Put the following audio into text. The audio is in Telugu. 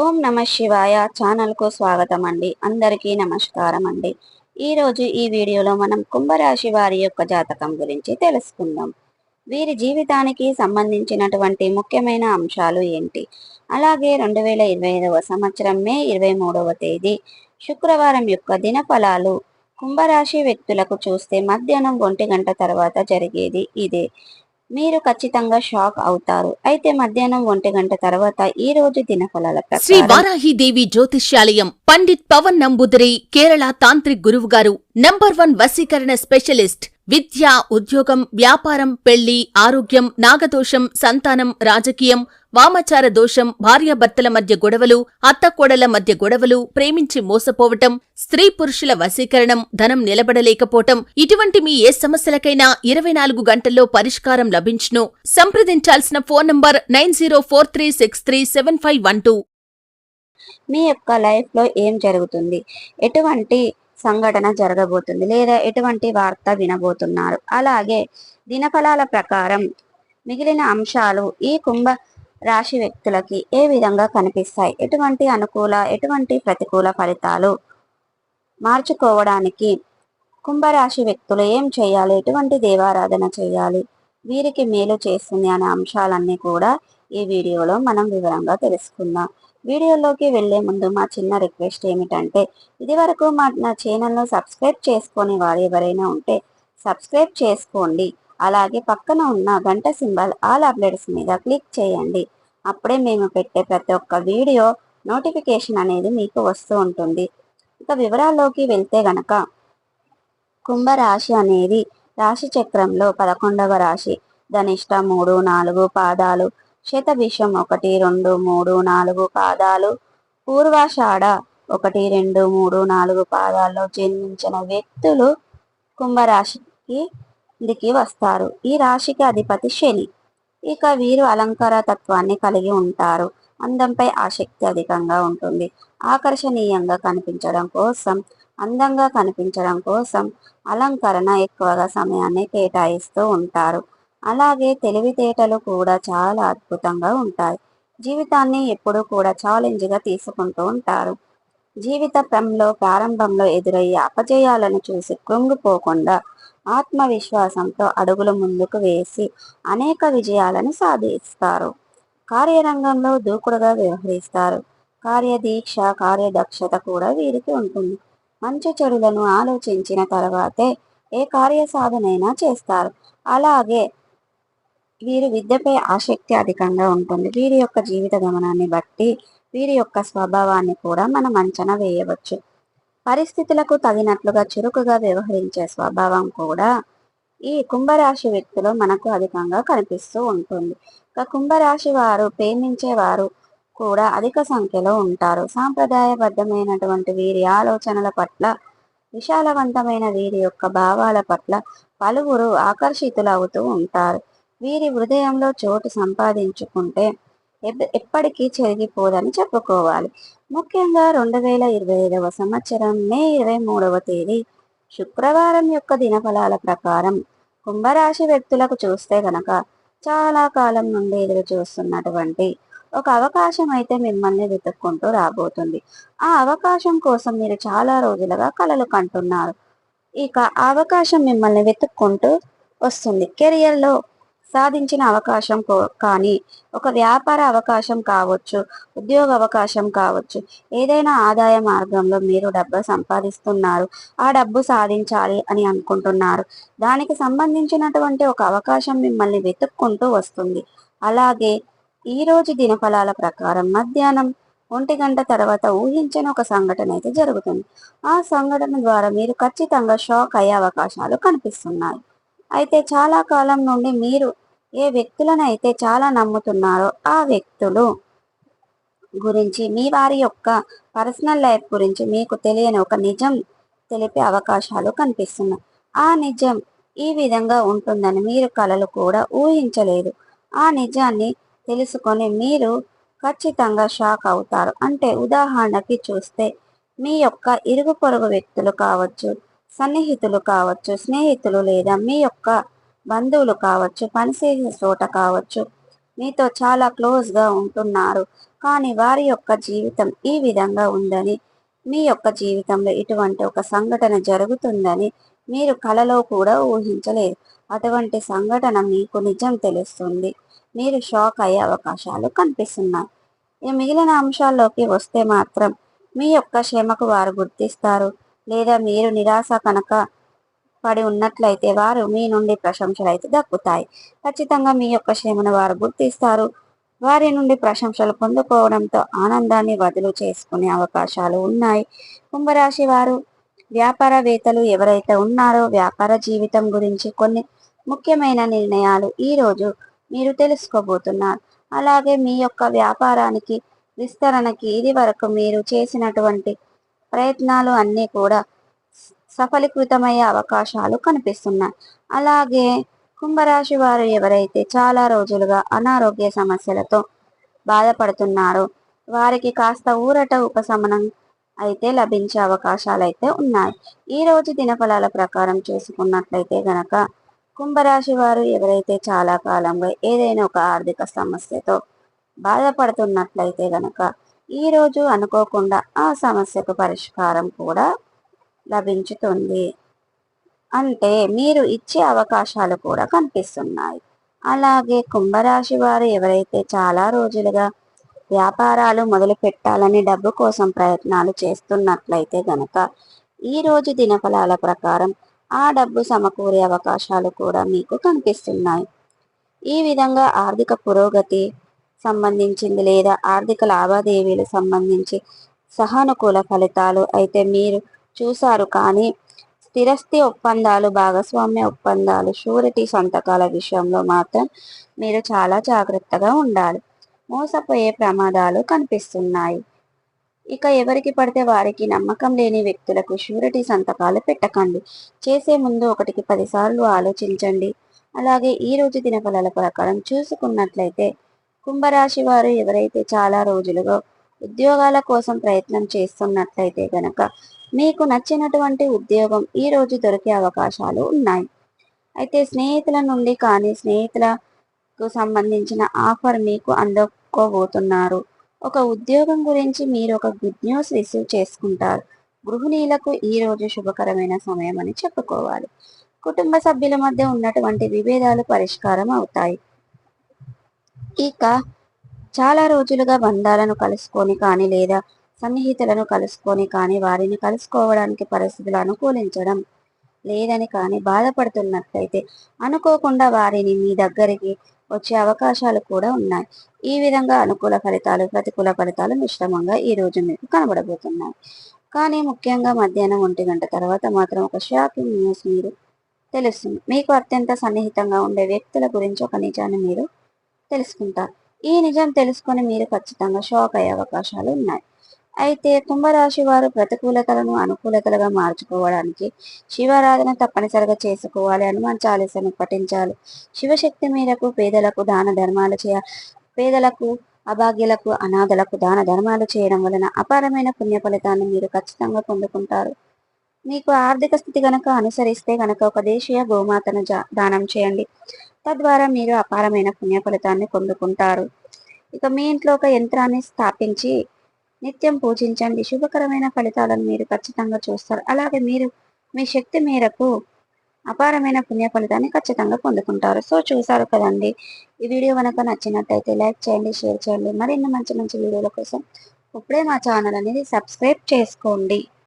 ఓం నమ శివాయ ఛానల్కు స్వాగతం అండి. అందరికీ నమస్కారం అండి. ఈరోజు ఈ వీడియోలో మనం కుంభరాశి వారి యొక్క జాతకం గురించి తెలుసుకుందాం. వీరి జీవితానికి సంబంధించినటువంటి ముఖ్యమైన అంశాలు ఏంటి, అలాగే 2025 సంవత్సరం మే 23వ తేదీ శుక్రవారం యొక్క దినఫలాలు కుంభరాశి వ్యక్తులకు చూస్తే మధ్యాహ్నం 1 గంట తర్వాత జరిగేది ఇదే. మీరు ఖచ్చితంగా షాక్ అవుతారు. అయితే మధ్యాహ్నం 1 గంట తర్వాత ఈ రోజు దినఫలాల శ్రీ ప్రకారం వారాహిదేవి జ్యోతిష్యాలయం పండిత్ పవన్ నంబూదిరి కేరళ తాంత్రిక్ గురువు గారు నంబర్ 1 వశీకరణ స్పెషలిస్ట్. విద్య, ఉద్యోగం, వ్యాపారం, పెళ్లి, ఆరోగ్యం, నాగదోషం, సంతానం, రాజకీయం, వామాచార దోషం, భార్యాభర్తల మధ్య గొడవలు, అత్తకోడల మధ్య గొడవలు, ప్రేమించి మోసపోవటం, స్త్రీ పురుషుల వశీకరణం, ధనం నిలబడలేకపోవటం, ఇటువంటి మీ ఏ సమస్యలకైనా 24 గంటల్లో పరిష్కారం లభించును. సంప్రదించాల్సిన ఫోన్ నంబర్ 9043637512. మీ యొక్క లైఫ్ లో ఏం జరుగుతుంది, ఎటువంటి సంఘటన జరగబోతుంది, లేదా ఎటువంటి వార్త వినబోతున్నారు, అలాగే దినఫలాల ప్రకారం మిగిలిన అంశాలు ఈ కుంభ రాశి వ్యక్తులకి ఏ విధంగా కనిపిస్తాయి, ఎటువంటి అనుకూల ఎటువంటి ప్రతికూల ఫలితాలు మార్చుకోవడానికి కుంభరాశి వ్యక్తులు ఏం చేయాలి, ఎటువంటి దేవారాధన చేయాలి, వీరికి మేలు చేస్తుంది అనే అంశాలన్నీ కూడా ఈ వీడియోలో మనం వివరంగా తెలుసుకుందాం. వీడియోలోకి వెళ్లే ముందు మా చిన్న రిక్వెస్ట్ ఏమిటంటే, ఇదివరకు నా ఛానల్ను సబ్స్క్రైబ్ చేసుకొని వారు ఎవరైనా ఉంటే సబ్స్క్రైబ్ చేసుకోండి. అలాగే పక్కన ఉన్న గంట సింబల్ ఆల్ అప్డేట్స్ మీద క్లిక్ చేయండి. అప్పుడే మేము పెట్టే ప్రతి ఒక్క వీడియో నోటిఫికేషన్ అనేది మీకు వస్తూ ఉంటుంది. ఇక వివరాల్లోకి వెళ్తే గనక, కుంభరాశి అనేది రాశి చక్రంలో 11వ రాశి. ధనిష్ట 3, 4 పాదాలు, శతభిషం 1, 2, 3, 4 పాదాలు, పూర్వాషాఢ 1, 2, 3, 4 పాదాల్లో జన్మించిన వ్యక్తులు కుంభరాశికి దిగి వస్తారు. ఈ రాశికి అధిపతి శని. ఇక వీరు అలంకార తత్వాన్ని కలిగి ఉంటారు. అందంపై ఆసక్తి అధికంగా ఉంటుంది. ఆకర్షణీయంగా కనిపించడం కోసం, అందంగా కనిపించడం కోసం అలంకరణ ఎక్కువగా సమయాన్ని కేటాయిస్తూ ఉంటారు. అలాగే తెలివితేటలు కూడా చాలా అద్భుతంగా ఉంటాయి. జీవితాన్ని ఎప్పుడూ కూడా ఛాలెంజ్గా తీసుకుంటూ ఉంటారు. జీవితంలో ప్రారంభంలో ఎదురయ్యే అపజయాలను చూసి కృంగిపోకుండా ఆత్మవిశ్వాసంతో అడుగులు ముందుకు వేసి అనేక విజయాలను సాధిస్తారు. కార్యరంగంలో దూకుడుగా వ్యవహరిస్తారు. కార్యదీక్ష, కార్యదక్షత కూడా వీరికి ఉంటుంది. మంచి చెడులను ఆలోచించిన తర్వాతే ఏ కార్య సాధనైనా చేస్తారు. అలాగే వీరు విద్యపై ఆసక్తి అధికంగా ఉంటుంది. వీరి యొక్క జీవిత గమనాన్ని బట్టి వీరి యొక్క స్వభావాన్ని కూడా మనం అంచనా వేయవచ్చు. పరిస్థితులకు తగినట్లుగా చురుకుగా వ్యవహరించే స్వభావం కూడా ఈ కుంభరాశి వ్యక్తులు మనకు అధికంగా కనిపిస్తూ ఉంటుంది. ఇక కుంభరాశి వారు ప్రేమించేవారు కూడా అధిక సంఖ్యలో ఉంటారు. సాంప్రదాయబద్ధమైనటువంటి వీరి ఆలోచనల పట్ల, విశాలవంతమైన వీరి యొక్క భావాల పట్ల పలువురు ఆకర్షితులవుతూ ఉంటారు. వీరి హృదయంలో చోటు సంపాదించుకుంటే ఎప్పటికీ చెరిగిపోదని చెప్పుకోవాలి. ముఖ్యంగా 2025వ సంవత్సరం మే 23వ తేదీ శుక్రవారం యొక్క దినఫలాల ప్రకారం కుంభరాశి వ్యక్తులకు చూస్తే గనక, చాలా కాలం నుండి ఎదురు చూస్తున్నటువంటి ఒక అవకాశం అయితే మిమ్మల్ని వెతుక్కుంటూ రాబోతుంది. ఆ అవకాశం కోసం మీరు చాలా రోజులుగా కలలు కంటున్నారు. ఇక ఆ అవకాశం మిమ్మల్ని వెతుక్కుంటూ వస్తుంది. కెరియర్లో సాధించిన అవకాశం కానీ, ఒక వ్యాపార అవకాశం కావచ్చు, ఉద్యోగ అవకాశం కావచ్చు, ఏదైనా ఆదాయ మార్గంలో మీరు డబ్బు సంపాదిస్తున్నారు, ఆ డబ్బు సాధించాలి అని అనుకుంటున్నారు. దానికి సంబంధించినటువంటి ఒక అవకాశం మిమ్మల్ని వెతుక్కుంటూ వస్తుంది. అలాగే ఈరోజు దినఫలాల ప్రకారం మధ్యాహ్నం 1 గంట తర్వాత ఊహించని ఒక సంఘటన అయితే జరుగుతుంది. ఆ సంఘటన ద్వారా మీరు ఖచ్చితంగా షాక్ అయ్యే అవకాశాలు కనిపిస్తున్నాయి. అయితే చాలా కాలం నుండి మీరు ఏ వ్యక్తులను అయితే చాలా నమ్ముతున్నారో ఆ వ్యక్తులు గురించి, మీ వారి యొక్క పర్సనల్ లైఫ్ గురించి మీకు తెలియని ఒక నిజం తెలిపే అవకాశాలు కనిపిస్తున్నాయి. ఆ నిజం ఈ విధంగా ఉంటుందని మీరు కలలు కూడా ఊహించలేదు. ఆ నిజాన్ని తెలుసుకొని మీరు ఖచ్చితంగా షాక్ అవుతారు. అంటే ఉదాహరణకి చూస్తే, మీ యొక్క ఇరుగు పొరుగు వ్యక్తులు కావచ్చు, సన్నిహితులు కావచ్చు, స్నేహితులు లేదా మీ యొక్క బంధువులు కావచ్చు, పనిచేసే చోట కావచ్చు, మీతో చాలా క్లోజ్గా ఉంటున్నారు. కానీ వారి యొక్క జీవితం ఈ విధంగా ఉందని, మీ యొక్క జీవితంలో ఇటువంటి ఒక సంఘటన జరుగుతుందని మీరు కలలో కూడా ఊహించలేదు. అటువంటి సంఘటన మీకు నిజం తెలుస్తుంది. మీరు షాక్ అయ్యే అవకాశాలు కనిపిస్తున్నాయి. ఈ మిగిలిన అంశాల్లోకి వస్తే మాత్రం మీ యొక్క శ్రమకు వారు గుర్తిస్తారు. లేదా మీరు నిరాశ కనుక పడి ఉన్నట్లయితే వారు మీ నుండి ప్రశంసలు అయితే దక్కుతాయి. ఖచ్చితంగా మీ యొక్క శ్రమను వారు గుర్తిస్తారు. వారి నుండి ప్రశంసలు పొందుకోవడంతో ఆనందాన్ని వదులు చేసుకునే అవకాశాలు ఉన్నాయి. కుంభరాశి వారు వ్యాపారవేత్తలు ఎవరైతే ఉన్నారో వ్యాపార జీవితం గురించి కొన్ని ముఖ్యమైన నిర్ణయాలు ఈరోజు మీరు తెలుసుకోబోతున్నారు. అలాగే మీ యొక్క వ్యాపారానికి విస్తరణకి ఇది వరకు మీరు చేసినటువంటి ప్రయత్నాలు అన్నీ కూడా సఫలీకృతమయ్యే అవకాశాలు కనిపిస్తున్నాయి. అలాగే కుంభరాశి వారు ఎవరైతే చాలా రోజులుగా అనారోగ్య సమస్యలతో బాధపడుతున్నారో వారికి కాస్త ఊరట ఉపశమనం అయితే లభించే అవకాశాలు అయితే ఉన్నాయి. ఈ రోజు దినఫలాల ప్రకారం చూసుకున్నట్లయితే గనక కుంభరాశి వారు ఎవరైతే చాలా కాలంగా ఏదైనా ఒక ఆర్థిక సమస్యతో బాధపడుతున్నట్లయితే గనక ఈ రోజు అనుకోకుండా ఆ సమస్యకు పరిష్కారం కూడా లభించుతుంది. అంటే మీరు ఇచ్చే అవకాశాలు కూడా కనిపిస్తున్నాయి. అలాగే కుంభరాశి వారు ఎవరైతే చాలా రోజులుగా వ్యాపారాలు మొదలు పెట్టాలని డబ్బు కోసం ప్రయత్నాలు చేస్తున్నట్లయితే గనక ఈ రోజు దినఫలాల ప్రకారం ఆ డబ్బు సమకూరే అవకాశాలు కూడా మీకు కనిపిస్తున్నాయి. ఈ విధంగా ఆర్థిక పురోగతి సంబంధించింది లేదా ఆర్థిక లావాదేవీలు సంబంధించి సహానుకూల ఫలితాలు అయితే మీరు చూశారు. కానీ స్థిరస్థి ఒప్పందాలు, భాగస్వామ్య ఒప్పందాలు, షూరిటీ సంతకాల విషయంలో మాత్రం మీరు చాలా జాగ్రత్తగా ఉండాలి. మోసపోయే ప్రమాదాలు కనిపిస్తున్నాయి. ఇక ఎవరికి పడితే వారికి నమ్మకం లేని వ్యక్తులకు షూరిటీ సంతకాలు పెట్టకండి. చేసే ముందు 1కి 10 సార్లు ఆలోచించండి. అలాగే ఈ రోజు దినఫలాల ప్రకారం చూసుకున్నట్లయితే కుంభరాశి వారు ఎవరైతే చాలా రోజులుగా ఉద్యోగాల కోసం ప్రయత్నం చేస్తున్నట్లయితే గనక మీకు నచ్చినటువంటి ఉద్యోగం ఈ రోజు దొరికే అవకాశాలు ఉన్నాయి. అయితే స్నేహితుల నుండి కానీ స్నేహితులకు సంబంధించిన ఆఫర్ మీకు అందుకోబోతున్నారు. ఒక ఉద్యోగం గురించి మీరు ఒక గుడ్ న్యూస్ రిసీవ్ చేసుకుంటారు. గృహిణీలకు ఈ రోజు శుభకరమైన సమయం అని చెప్పుకోవాలి. కుటుంబ సభ్యుల మధ్య ఉన్నటువంటి విభేదాలు పరిష్కారం అవుతాయి. ఇక చాలా రోజులుగా బంధాలను కలుసుకొని కానీ లేదా సన్నిహితులను కలుసుకొని కానీ వారిని కలుసుకోవడానికి పరిస్థితులు అనుకూలించడం లేదని కానీ బాధపడుతున్నట్లయితే అనుకోకుండా వారిని మీ దగ్గరికి వచ్చే అవకాశాలు కూడా ఉన్నాయి. ఈ విధంగా అనుకూల ఫలితాలు, ప్రతికూల ఫలితాలు మిశ్రమంగా ఈ రోజు మీకు కనబడబోతున్నాయి. కానీ ముఖ్యంగా మధ్యాహ్నం 1 గంట తర్వాత మాత్రం ఒక షాకింగ్ న్యూస్ మీరు తెలుస్తుంది. మీకు అత్యంత సన్నిహితంగా ఉండే వ్యక్తుల గురించి ఒక నిజాన్ని మీరు తెలుసుకుంటారు. ఈ నిజం తెలుసుకొని మీరు ఖచ్చితంగా షాక్ అయ్యే అవకాశాలు ఉన్నాయి. అయితే కుంభరాశి వారు ప్రతికూలతలను అనుకూలతలుగా మార్చుకోవడానికి శివారాధన తప్పనిసరిగా చేసుకోవాలి. హనుమాన్ చాలీసాను పఠించాలి. శివశక్తి మేరకు పేదలకు దాన ధర్మాలు చేయాలి. పేదలకు, అభాగ్యులకు, అనాథలకు దాన ధర్మాలు చేయడం వలన అపారమైన పుణ్య ఫలితాన్ని మీరు ఖచ్చితంగా పొందుకుంటారు. మీకు ఆర్థిక స్థితి గనక అనుసరిస్తే గనక ఒక దేశీయ గోమాతను దానం చేయండి. తద్వారా మీరు అపారమైన పుణ్య ఫలితాన్ని పొందుకుంటారు. ఇక మీ ఇంట్లో ఒక యంత్రాన్ని స్థాపించి నిత్యం పూజించండి. శుభకరమైన ఫలితాలను మీరు ఖచ్చితంగా చూస్తారు. అలాగే మీరు మీ శక్తి మేరకు అపారమైన పుణ్య ఫలితాన్ని ఖచ్చితంగా పొందుకుంటారు. సో చూసారు కదండి. ఈ వీడియో కనుక నచ్చినట్టయితే లైక్ చేయండి, షేర్ చేయండి. మరిన్ని మంచి మంచి వీడియోల కోసం ఇప్పుడే మా ఛానల్ అనేది సబ్స్క్రైబ్ చేసుకోండి.